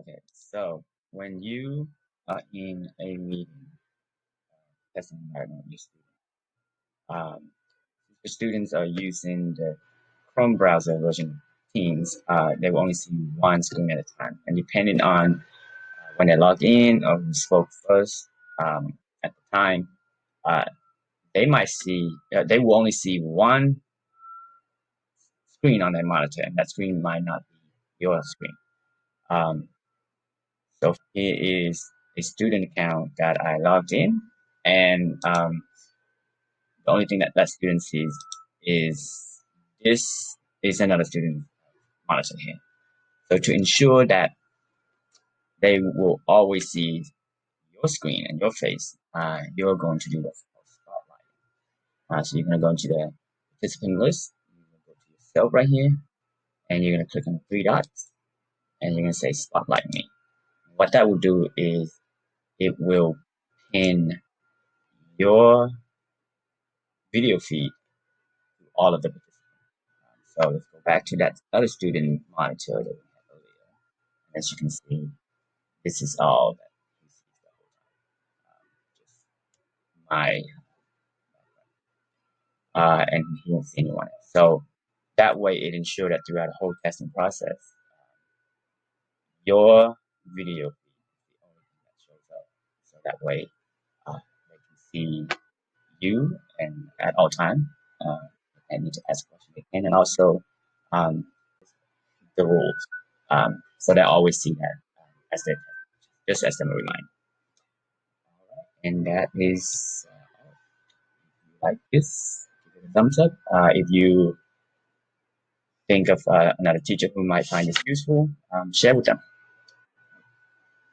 Okay, so when you are in a meeting, testing environment, with your the students are using the Chrome browser version of Teams. They will only see one screen at a time, and depending on when they log in or who spoke first at the time, uh, they will only see one screen on their monitor, and that screen might not be your screen. Um, so here is a student account that I logged in, and the only thing that that student sees is this is another student monitor here. So to ensure that they will always see your screen and your face, you're going to do what's called spotlight. So you're going to go into the participant list, you're going to go to yourself right here, and you're going to click on the three dots, and you're going to say spotlight me. What that will do is it will pin your video feed to all of the participants. So let's go back to that other student monitor that we had earlier. And as you can see, this is all that he sees the whole time. Just my and he won't see anyone else. So that way it ensures that throughout the whole testing process, your video feed is the only thing that shows up. So that way they can see you and at all time. And need to ask questions they can, and also um, the rules. So they always see that as their just as a reminder. And that is if you like this, give it a thumbs up. If you think of another teacher who might find this useful, share with them.